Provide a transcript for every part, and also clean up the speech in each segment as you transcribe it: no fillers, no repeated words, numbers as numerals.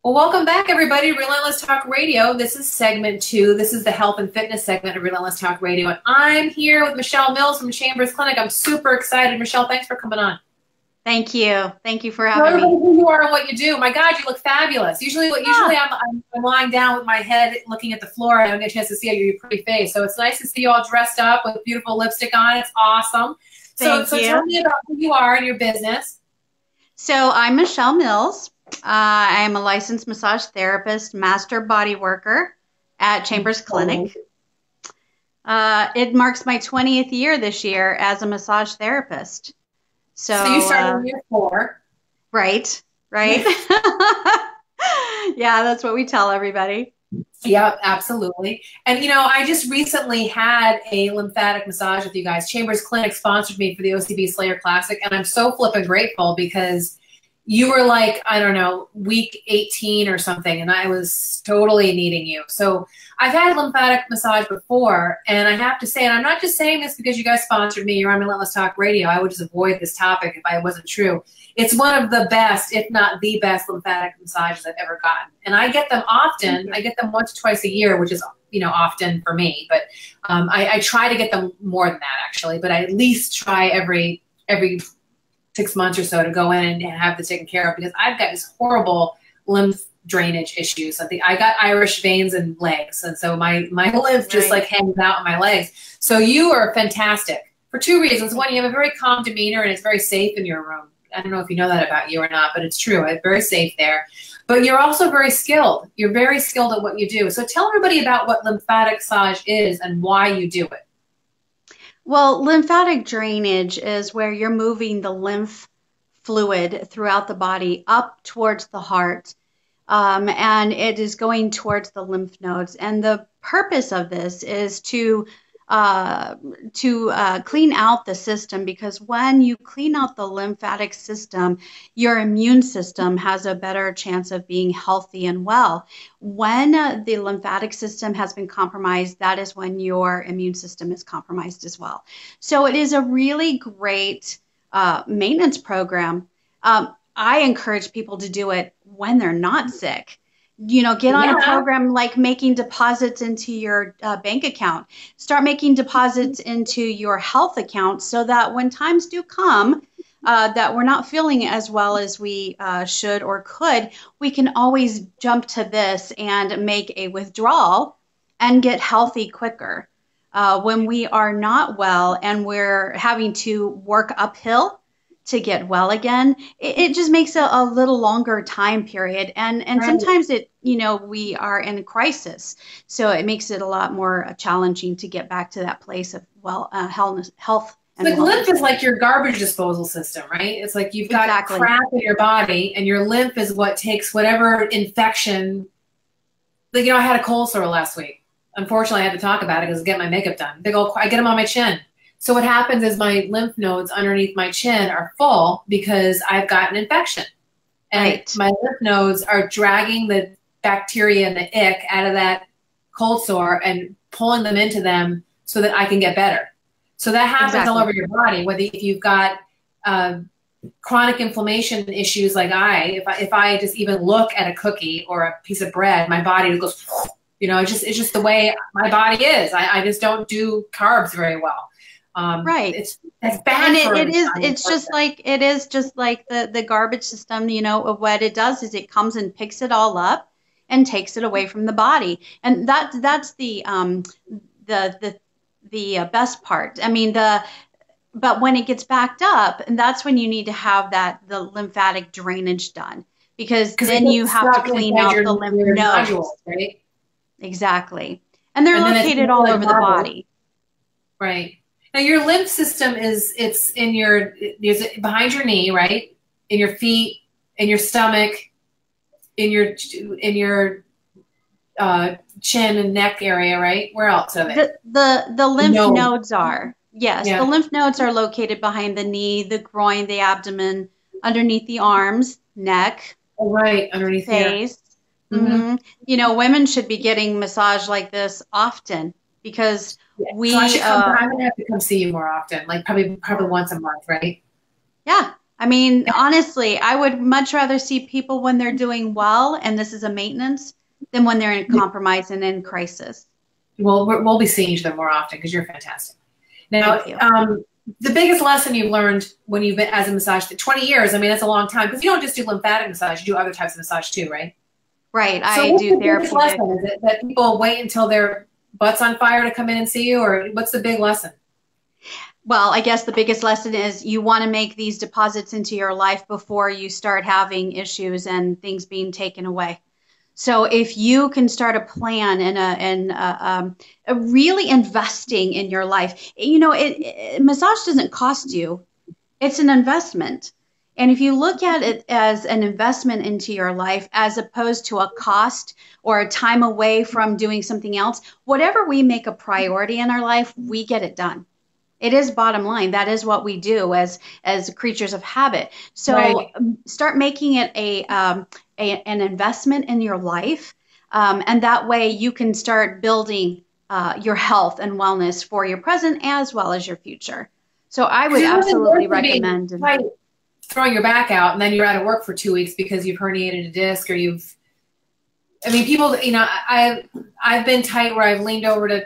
Well, welcome back, everybody. Relentless Talk Radio. This is segment 2. This is the health and fitness segment of Relentless Talk Radio. And I'm here with Michelle Mills from Chambers Clinic. I'm super excited. Michelle, thanks for coming on. Thank you. Thank you for having me. Who you are and what you do. My God, you look fabulous. Usually I'm lying down with my head looking at the floor. I don't get a chance to see your pretty face. So it's nice to see you all dressed up with beautiful lipstick on. It's awesome. So tell me about who you are and your business. So I'm Michelle Mills. I am a licensed massage therapist, master body worker at Chambers Clinic. It marks my 20th year this year as a massage therapist. So you started in year 4. Right. Yeah, that's what we tell everybody. Yeah, absolutely. And, I just recently had a lymphatic massage with you guys. Chambers Clinic sponsored me for the OCB Slayer Classic, and I'm so flippin' grateful because you were like, I don't know, week 18 or something, and I was totally needing you. So I've had lymphatic massage before, and I have to say, and I'm not just saying this because you guys sponsored me, you're on Relentless Talk Radio, I would just avoid this topic if it wasn't true. It's one of the best, if not the best, lymphatic massages I've ever gotten. And I get them often. I get them once or twice a year, which is, often for me. But I try to get them more than that, actually. But I at least try every 6 months or so to go in and have this taken care of because I've got this horrible lymph drainage issues. I got Irish veins and legs, and so my lymph just like hangs out in my legs. So you are fantastic for 2 reasons. One, you have a very calm demeanor and it's very safe in your room. I don't know if you know that about you or not, but it's true. It's very safe there. But you're also very skilled. You're very skilled at what you do. So tell everybody about what lymphatic massage is and why you do it. Well, lymphatic drainage is where you're moving the lymph fluid throughout the body up towards the heart, and it is going towards the lymph nodes. And the purpose of this is to clean out the system, because when you clean out the lymphatic system, your immune system has a better chance of being healthy and well. When the lymphatic system has been compromised, that is when your immune system is compromised as well. So it is a really great maintenance program. I encourage people to do it when they're not sick. Get on a program like making deposits into your bank account. Start making deposits into your health account so that when times do come that we're not feeling as well as we should or could, we can always jump to this and make a withdrawal and get healthy quicker. When we are not well and we're having to work uphill to get well again, it just makes a little longer time period. And sometimes we are in a crisis. So it makes it a lot more challenging to get back to that place of health. The lymph is like your garbage disposal system, right? It's like you've got crap in your body and your lymph is what takes whatever infection. Like, I had a cold sore last week. Unfortunately, I had to talk about it because I was getting my makeup done. I get them on my chin. So what happens is my lymph nodes underneath my chin are full because I've got an infection. And my lymph nodes are dragging the bacteria and the ick out of that cold sore and pulling them into them so that I can get better. So that happens all over your body, whether if you've got chronic inflammation issues like if I just even look at a cookie or a piece of bread, my body goes, it's just the way my body is. I just don't do carbs very well. It's bad. And it's just like the garbage system, of what it does is it comes and picks it all up and takes it away from the body. And that's the best part. But when it gets backed up, and that's when you need to have the lymphatic drainage done, because then you have to clean out the lymph nodes. Right? Exactly. And they're located all over the body. Right. Now your lymph system is behind your knee, right? In your feet, in your stomach, in your chin and neck area, right? Where else of it? The lymph nodes are. Yes, the lymph nodes are located behind the knee, the groin, the abdomen, underneath the arms, neck. Oh, right, underneath the face. Mm-hmm. Women should be getting massage like this often because I'm gonna have to come see you more often, like probably once a month, right? Yeah, I mean, honestly, I would much rather see people when they're doing well, and this is a maintenance, than when they're in compromise and in crisis. Well, we'll be seeing each other more often because you're fantastic. Now, the biggest lesson you've learned when you've been as a massage, 20 years, I mean, that's a long time, because you don't just do lymphatic massage, you do other types of massage too, right? Right. So I do therapy. Is it that people wait until their butt's on fire to come in and see you, or what's the big lesson? Well, I guess the biggest lesson is you want to make these deposits into your life before you start having issues and things being taken away. So if you can start a plan and really investing in your life, you know, massage doesn't cost you. It's an investment. And if you look at it as an investment into your life, as opposed to a cost or a time away from doing something else, whatever we make a priority in our life, we get it done. It is bottom line. That is what we do as creatures of habit. So start making it an investment in your life. And that way you can start building your health and wellness for your present as well as your future. So I would absolutely recommend throwing your back out and then you're out of work for 2 weeks because you've herniated a disc, or I mean, people, you know, I've been tight where I've leaned over to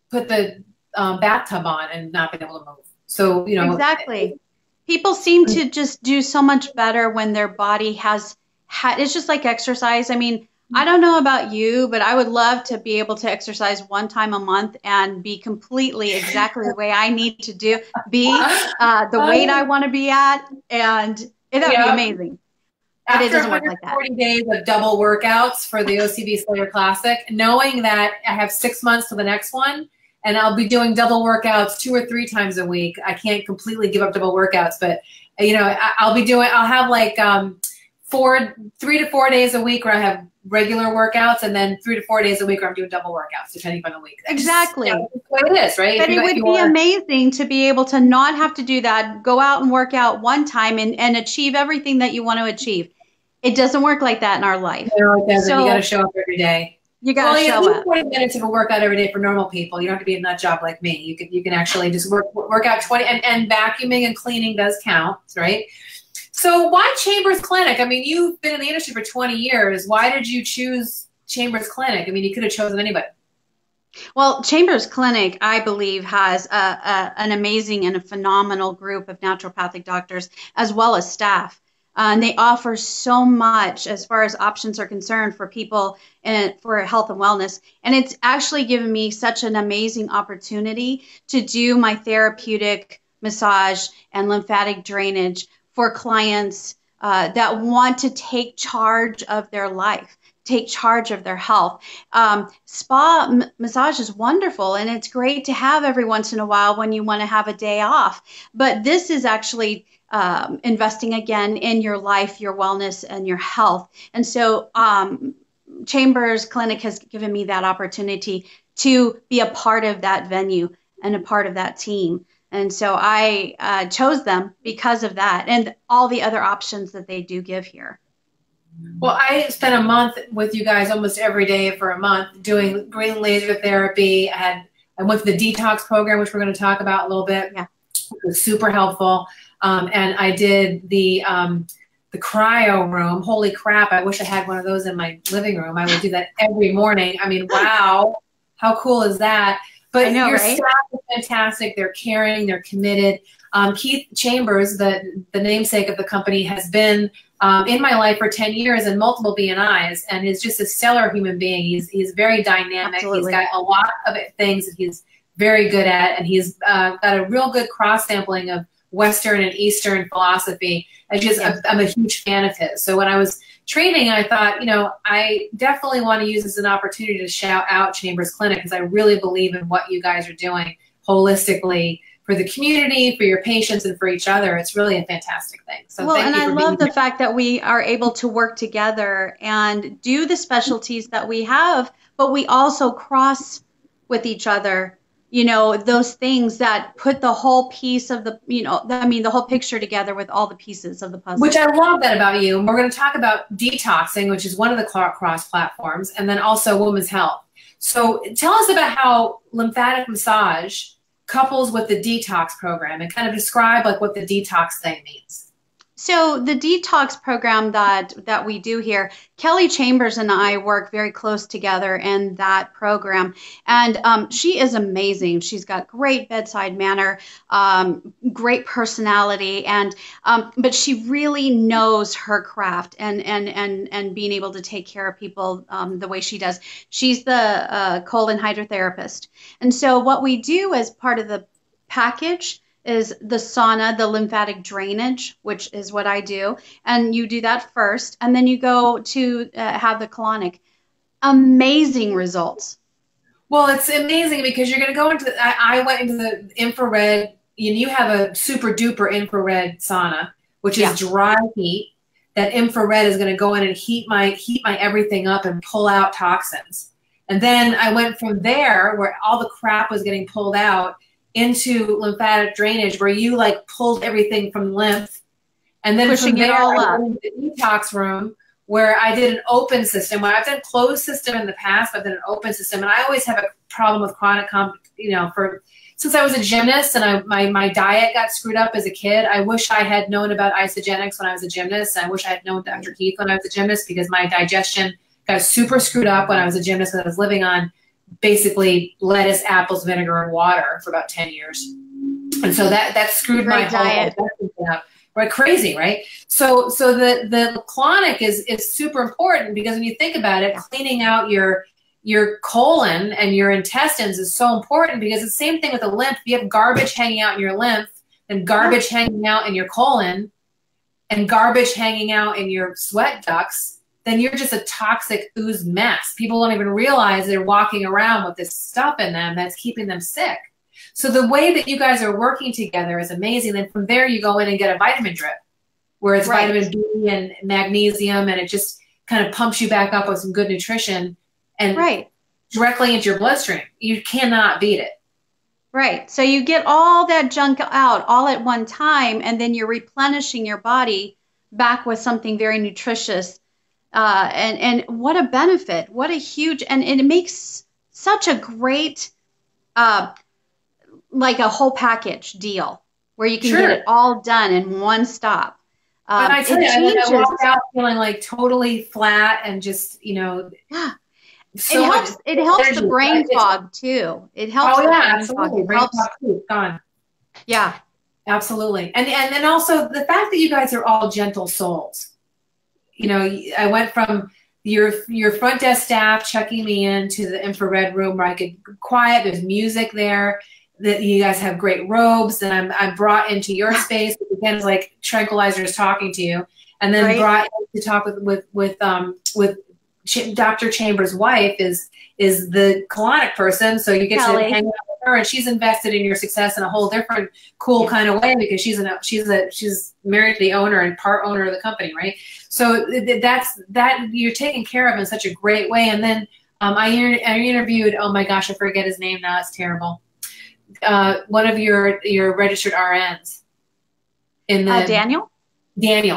put the bathtub on and not been able to move. So, you know. Exactly. People seem to just do so much better when their body has it's just like exercise. I mean, I don't know about you, but I would love to be able to exercise 1 time a month and be completely exactly the way I need to be the weight I want to be at. And that would be amazing. But it doesn't work like that. 40 days of double workouts for the OCB Slayer Classic, knowing that I have 6 months to the next one, and I'll be doing double workouts 2 or 3 times a week. I can't completely give up double workouts, but you know, I'll have like 3 to 4 days a week where I have regular workouts, and then 3 to 4 days a week where I'm doing double workouts, depending on the week. Exactly. That's what it is, right? But it would be amazing to be able to not have to do that, go out and work out 1 time and achieve everything that you want to achieve. It doesn't work like that in our life. No, it doesn't. So, you got to show up every day. You got to show up. 20 minutes of a workout every day for normal people. You don't have to be a nut job like me. You can actually just work out 20, and vacuuming and cleaning does count, right? So why Chambers Clinic? I mean, you've been in the industry for 20 years. Why did you choose Chambers Clinic? I mean, you could have chosen anybody. Well, Chambers Clinic, I believe, has an amazing and a phenomenal group of naturopathic doctors as well as staff. And they offer so much as far as options are concerned for people and for health and wellness. And it's actually given me such an amazing opportunity to do my therapeutic massage and lymphatic drainage for clients that want to take charge of their life, take charge of their health. Spa massage is wonderful, and it's great to have every once in a while when you want to have a day off. But this is actually investing again in your life, your wellness, and your health. And so Chambers Clinic has given me that opportunity to be a part of that venue and a part of that team. And so I chose them because of that and all the other options that they do give here. Well, I spent a month with you guys almost every day for a month doing green laser therapy. I went to the Detox Program, which we're going to talk about a little bit. Yeah. It was super helpful. And I did the cryo room. Holy crap, I wish I had one of those in my living room. I would do that every morning. I mean, wow, how cool is that? But I know, your staff is fantastic. They're caring. They're committed. Keith Chambers, the namesake of the company, has been in my life for 10 years and multiple BNIs, and is just a stellar human being. He's very dynamic. Absolutely. He's got a lot of things that he's very good at, and he's got a real good cross-sampling of Western and Eastern philosophy. I'm a huge fan of his. So when I was training, I thought, you know, I definitely want to use this as an opportunity to shout out Chambers Clinic, because I really believe in what you guys are doing holistically for the community, for your patients, and for each other. It's really a fantastic thing. So well, and I love the fact that we are able to work together and do the specialties that we have, but we also cross with each other. You know, those things that put the whole piece of the, you know, I mean, the whole picture together with all the pieces of the puzzle. Which I love that about you. And we're going to talk about detoxing, which is one of the cross platforms, and then also women's health. So tell us about how lymphatic massage couples with the detox program, and kind of describe like what the detox thing means. So the detox program that we do here, Kelly Chambers and I work very close together in that program, and she is amazing. She's got great bedside manner, great personality, and but she really knows her craft and being able to take care of people the way she does. She's the colon hydrotherapist, and so what we do as part of the package is the sauna, the lymphatic drainage, which is what I do. And you do that first, and then you go to have the colonic. Amazing results. Well, it's amazing because you're going to go into, I went into the infrared, and you have a super duper infrared sauna, which is dry heat. That infrared is going to go in and heat my everything up and pull out toxins. And then I went from there where all the crap was getting pulled out into lymphatic drainage, where you like pulled everything from lymph, and then pushing from there, it all I up. went to the detox room where I did an open system. Where I've done closed system in the past, but I've done an open system, and I always have a problem with chronic, since I was a gymnast and my diet got screwed up as a kid. I wish I had known about isogenics when I was a gymnast. I wish I had known Dr. Keith when I was a gymnast, because my digestion got super screwed up when I was a gymnast, and I was living on basically lettuce, apples, vinegar, and water for about 10 years. And so that screwed my whole diet up. Right, crazy, right? So the colonic is super important, because when you think about it, cleaning out your colon and your intestines is so important, because it's the same thing with the lymph. If you have garbage hanging out in your lymph, and garbage hanging out in your colon, and garbage hanging out in your sweat ducts, then you're just a toxic ooze mess. People don't even realize they're walking around with this stuff in them that's keeping them sick. So the way that you guys are working together is amazing. Then from there, you go in and get a vitamin drip, where it's vitamin B and magnesium, and it just kind of pumps you back up with some good nutrition and directly into your bloodstream. You cannot beat it. Right. So you get all that junk out all at one time, and then you're replenishing your body back with something very nutritious. And what a benefit, what a huge, and it makes such a great, like a whole package deal where you can get it all done in one stop. And I tell you, I walked out feeling like totally flat and just, so it helps the brain fog too. It helps the brain fog. It helps. Gone. Yeah, absolutely. And then also the fact that you guys are all gentle souls. I went from your front desk staff checking me into the infrared room where I could quiet. There's music there. That you guys have great robes, and I'm brought into your space, which again is like tranquilizers talking to you, and then brought to talk with Dr. Chambers' wife is the colonic person, so you get to hang out with her, and she's invested in your success in a whole different cool kind of way, because she's married to the owner and part owner of the company, right? So that you're taken care of in such a great way. And then I interviewed, oh my gosh, I forget his name now, it's terrible. One of your registered RNs in the Daniel,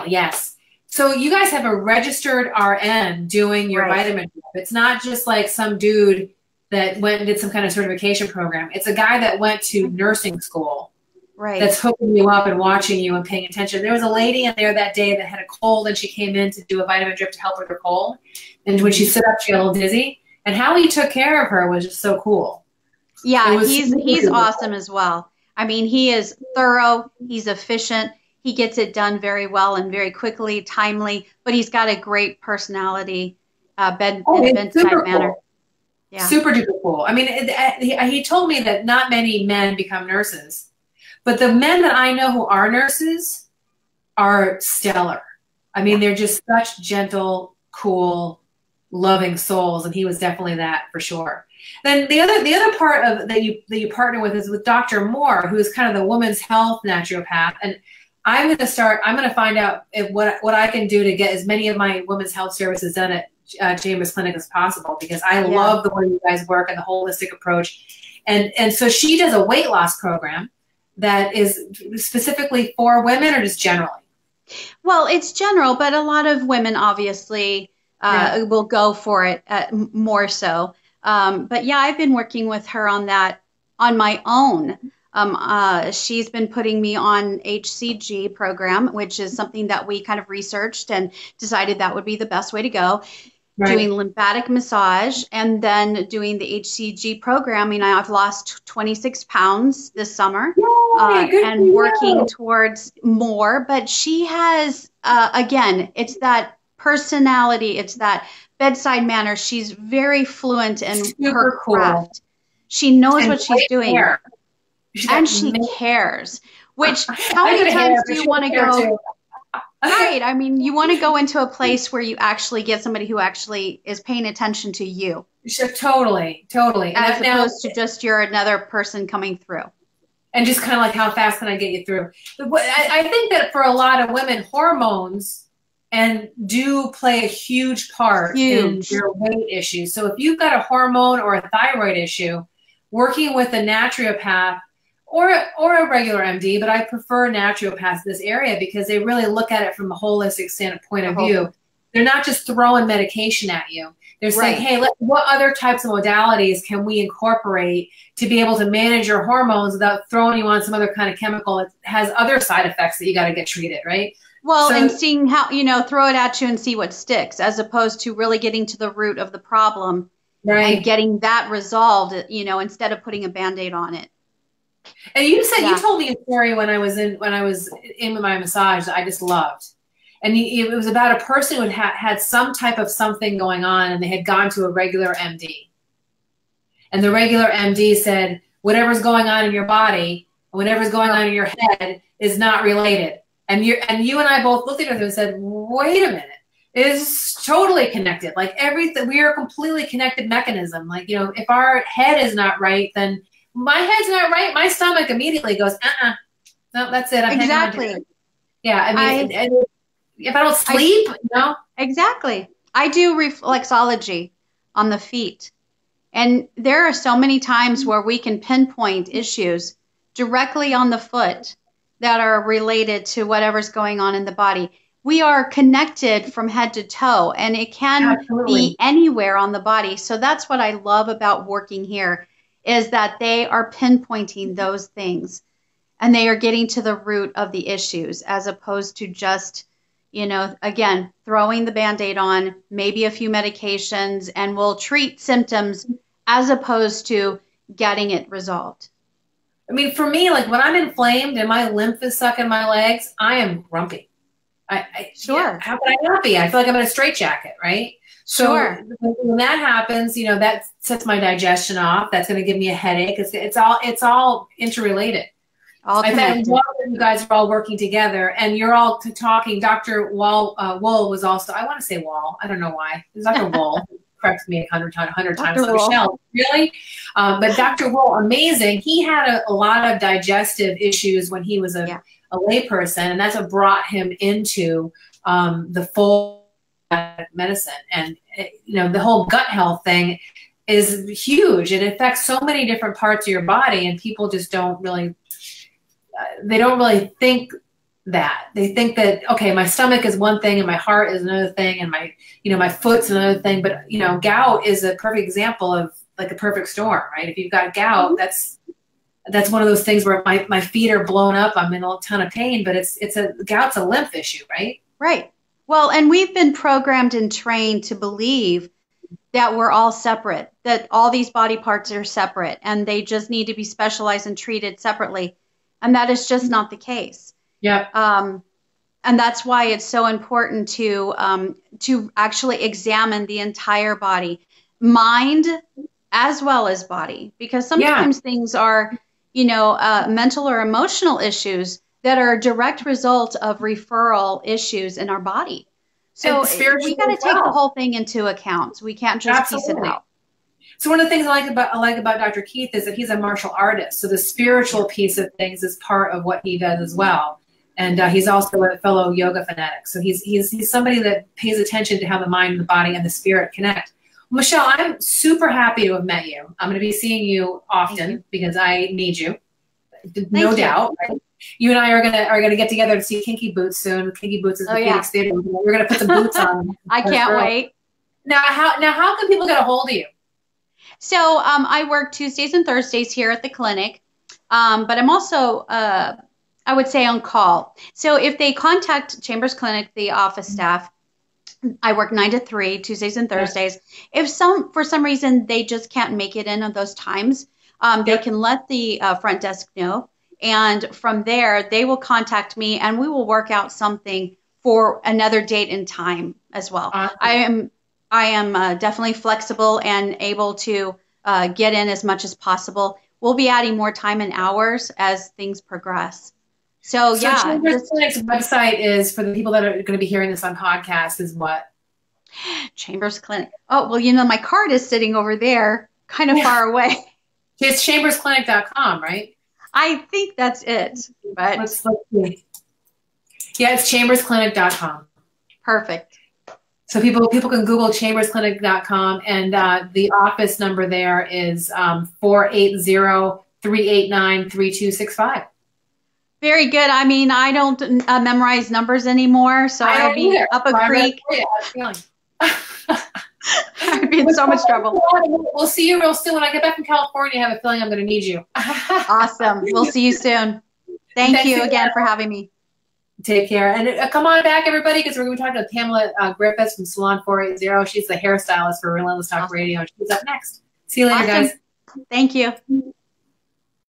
yes. So you guys have a registered RN doing your vitamin drip. It's not just like some dude that went and did some kind of certification program. It's a guy that went to nursing school, that's hooking you up and watching you and paying attention. There was a lady in there that day that had a cold, and she came in to do a vitamin drip to help with her cold. And when she stood up, she got a little dizzy. And how he took care of her was just so cool. Yeah, he's awesome as well. I mean, he is thorough. He's efficient. He gets it done very well and very quickly, timely. But he's got a great personality, bedside manner. Cool. Yeah, super duper cool. I mean, he told me that not many men become nurses, but the men that I know who are nurses are stellar. I mean, they're just such gentle, cool, loving souls, and he was definitely that for sure. Then the other part of that you partner with is with Dr. Moore, who is kind of the women's health naturopath. And I'm going to find out what I can do to get as many of my women's health services done at Chambers Clinic as possible, because I love the way you guys work and the holistic approach. And so she does a weight loss program that is specifically for women, or just generally? Well, it's general, but a lot of women obviously will go for it more so. But yeah, I've been working with her on that on my own. She's been putting me on HCG program, which is something that we kind of researched and decided that would be the best way to go. Right. Doing lymphatic massage and then doing the HCG program. I've lost 26 pounds this summer. Yay, and working towards more. But she has, again, it's that personality, it's that bedside manner. She's very fluent in her craft. She knows what she's doing. And she cares. Which, how many times do you want to go? Right. You want to go into a place where you actually get somebody who actually is paying attention to you. Totally. As opposed to just you're another person coming through. And just kind of like, how fast can I get you through? But I think that for a lot of women, hormones do play a huge part in your weight issues. So if you've got a hormone or a thyroid issue, working with a naturopath or a regular MD, but I prefer naturopaths in this area because they really look at it from a holistic standpoint of view. They're not just throwing medication at you. They're saying, hey, what other types of modalities can we incorporate to be able to manage your hormones without throwing you on some other kind of chemical that has other side effects that you got to get treated, right? Well, and seeing how, throw it at you and see what sticks, as opposed to really getting to the root of the problem and getting that resolved, instead of putting a Band-Aid on it. And you said, you told me a story when I was in my massage that I just loved. And it was about a person who had some type of something going on, and they had gone to a regular MD. And the regular MD said, whatever's going on in your body, whatever's going on in your head is not related. And you and I both looked at each other and said, wait a minute. It is totally connected. Like everything, we are a completely connected mechanism. Like, if our head is not right, then my head's not right. My stomach immediately goes, no, that's it. I'm exactly. Yeah. If I don't sleep, Exactly. I do reflexology on the feet. And there are so many times where we can pinpoint issues directly on the foot that are related to whatever's going on in the body. We are connected from head to toe, and it can be anywhere on the body. So that's what I love about working here, is that they are pinpointing those things, and they are getting to the root of the issues, as opposed to just, again, throwing the Band-Aid on, maybe a few medications, and we'll treat symptoms as opposed to getting it resolved. For me, like when I'm inflamed and my lymph is stuck in my legs, I am grumpy. Sure. How could I not be? I feel like I'm in a straitjacket, right? So when that happens, that sets my digestion off. That's going to give me a headache. It's all interrelated. I bet you guys are all working together, and you're all talking. Dr. Wool was also, I want to say Wall. I don't know why. It's Dr. Wool. Corrects me 100 times. So Michelle, really? But Dr. Wool, amazing. He had a lot of digestive issues when he was a layperson, and that's what brought him into the full medicine. And the whole gut health thing is huge. It affects so many different parts of your body, and people just don't really think that. They think that, okay, my stomach is one thing and my heart is another thing, and my foot's another thing. But gout is a perfect example of like a perfect storm, right? If you've got gout, that's one of those things where my feet are blown up. I'm in a ton of pain, but gout's a lymph issue, right? Right. Well, and we've been programmed and trained to believe that we're all separate, that all these body parts are separate, and they just need to be specialized and treated separately. And that is just not the case. Yeah. And that's why it's so important to actually examine the entire body, mind as well as body, because sometimes things are, mental or emotional issues that are a direct result of referral issues in our body. So we got to take the whole thing into account. We can't just piece it out. So one of the things I like about Dr. Keith is that he's a martial artist. So the spiritual piece of things is part of what he does as well. And he's also a fellow yoga fanatic. So he's somebody that pays attention to how the mind, the body, and the spirit connect. Michelle, I'm super happy to have met you. I'm going to be seeing you often because I need you, no doubt. Right? You and I are gonna get together to see Kinky Boots soon. Kinky Boots is the Phoenix Theater. We're gonna put some boots on. I can't wait. Now how can people get a hold of you? So I work Tuesdays and Thursdays here at the clinic. But I'm also, I would say, on call. So if they contact Chambers Clinic, the office staff, I work 9 to 3, Tuesdays and Thursdays. If for some reason they just can't make it in on those times, they can let the front desk know. And from there, they will contact me and we will work out something for another date and time as well. I am definitely flexible and able to get in as much as possible. We'll be adding more time and hours as things progress. So yeah. Chambers Clinic's website is, for the people that are going to be hearing this on podcast, is what? Chambers Clinic. Oh, well, you know, my card is sitting over there, kind of far away. It's chambersclinic.com, right? I think that's it. But let's see. Yeah, it's chambersclinic.com. Perfect. So people can Google chambersclinic.com, and the office number there is 480-389-3265. Very good. I mean, I don't memorize numbers anymore, so I'll be up a creek. I'd be in so much trouble. We'll see you real soon. When I get back from California, I have a feeling I'm going to need you. Awesome. We'll see you soon. Thank you again for having me. Take care. And come on back, everybody, because we're going to be talking to Pamela Griffiths from Salon 480. She's the hairstylist for Relentless Talk Radio, and she's up next. See you later, guys. Thank you.